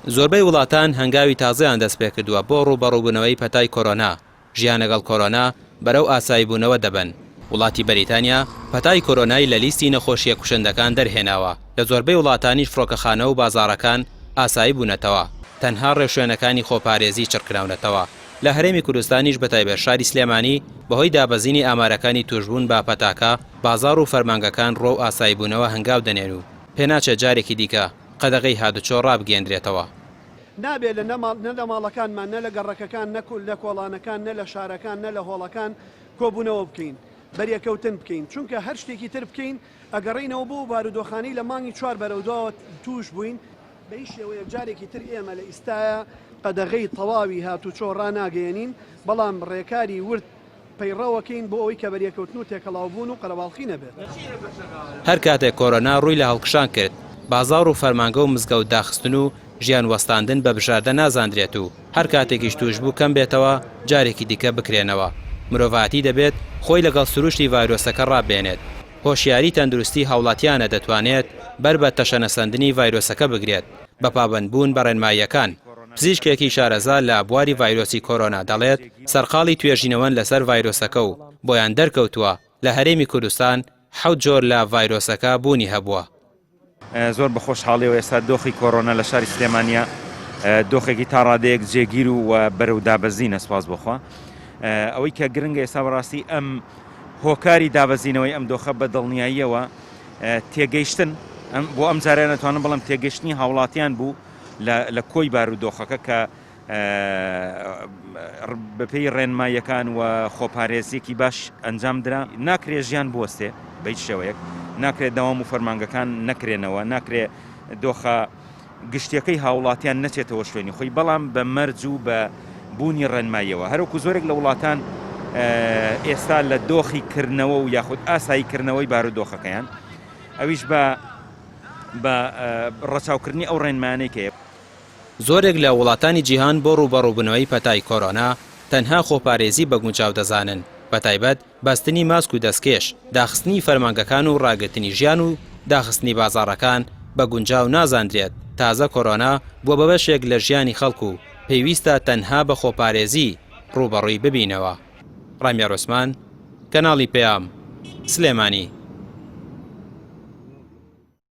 زۆربەی وڵاتان هەنگاوی تازەیان دەست پێ کردووە بۆ ڕوبەڕووبوونەوەی پەتای کۆرۆنا. ژیان لەگەڵ کۆرۆنا بەرەو ئاساییبوونەوە دەبن. وڵاتی بەریتانیا پەتای کۆرۆنای لە لیستی نەخۆشیە کوشندەکان دەرهێناوە. لە زۆربەی وڵاتانیش فڕۆکەخانە و بازاڕەکان ئاسایی بوونەتەوە. تەنها ڕێشوێنەکانی خۆپارێزی چڕکراونەتەوە. لە هەرێمی کوردستانیش بەتایبەت شاری سلێمانی بەهۆی دابەزینی ئامارەکانی توشبوون با پەتاکە بازاڕ و فەرمانگەکان ڕۆ و ئاساییبوونەوە هەنگاو دەنێن و پێناچێت جارێکی دیکە قەدەغەی هادوچۆ ڕابگەێنرێتەوە. نابێت نە لە ماڵەکانمان نە لە گەڕەکەکان نەکول لە کۆڵانەکان نە لە شارەکان نە لە هۆڵەکان کۆبوونەوە بکەین بەریەکەوتن بکەین چونکە هەر شتێکی تر بکەین ئەگەڕینەوە بۆ بارودۆخانی لە مانگی 4 بەرەوداوە توش بووین بەی شێوەیە جارێکی تر ئێمە لە ئیستایە قەدەغەی تەواوی هاتوچۆ ڕناگەێنین بەڵام ڕێکاری ورد پەیڕەوەکەین بۆ ئەوەی کە بەریەکەوتن و تێکەڵاوبوون و قەرەباڵخی نەبێت. هەر کاتێک کۆرۆنا ڕووی لە هەڵکشان کرد بازاڕ و فەرمانگە و مزگەوت داخستن و ژیان وەستاندن بە بژاردە نازاندرێت و هەر کاتێکیش توش بوو کەم بێتەوە جارێکی دیکە بکرێنەوە. مرۆڤاتی دەبێت خۆی لەگەڵ سروشتی ڤایرۆسەکە ڕابێنێت. هۆشیاری تەندروستی هاوڵاتیانە دەتوانێت بەر بە تەشەنەسەندنی ڤایرۆسەکە بگرێت بە پابەندبوون بە ڕێنماییەکان. پزیشکێکی شارەزا لە بواری ڤایرۆسی کۆرۆنا دەڵێت سەرقاڵی توێژینەوەن لەسەر ڤایرۆسەکە و بۆیان دەرکەوتووە لە هەرێمی کوردستان 7 جۆر لە ڤایرۆسەکە بوونی هەبووە. زۆر بە خۆشحاڵیەوە ئێستا دۆخی کۆرۆنا لە شاری سلێمانیا دۆخێکی تا ڕادەیەک جێگیر و بەرەودابەزینە سپاس بۆخوا. ئەوەی کە گرنگە ئێستا بەڕاستی ئەم هۆکاری دابەزینەوەی ئەم دۆخە بە دڵنیاییەوە تێگەیشتن بۆ ئەم جارە نەتوانم بەڵام تێگەشتنی هاوڵاتیان بوو لە کۆی بارودۆخەکە کە بەپێی ڕێنماییەکان و خۆپارێزیەکی باش ئەنجام درا ناکرێ ژیان بوەستێ بەیت شێوەیەک ناکرێت داوام و فەرمانگەکان نەکرێنەوە ناکرێت دۆخە گشتیەکەی هاوڵاتیان نەچێتەوە شوێنی خۆی بەڵام بە مەرج و بە بوونی ڕێنماییەوە هەروەکو زۆرێک لە وڵاتان ئێستا لە دۆخی کردنەوە و یاخود ئاساییکردنەوەی بارودۆخەکەیان ئەویش بە ڕەچاوکردنی ئەو ڕێنمانەیەکەیە. زۆرێک لە وڵاتانی جیهان بۆ ڕوبەڕووبوونەوەی پەتای کۆرۆنا تەنها خۆپارێزی بە گونجاو دەزانن بەتایبەت باستنی ماسک و دەستکێش داخستنی فەرمانگەکان و ڕاگرتنی ژیان و داخستنی بازاڕەکان بە گونجاو نازاندرێت. تازە کۆرۆنا بووە بە بەشێک لە ژیانی خەڵکو و پێویستە تەنها بە خۆپارێزی ڕوبەڕووی ببینەوە. ڕامیا ڕۆسمان کەناڵی پێام سلێمانی.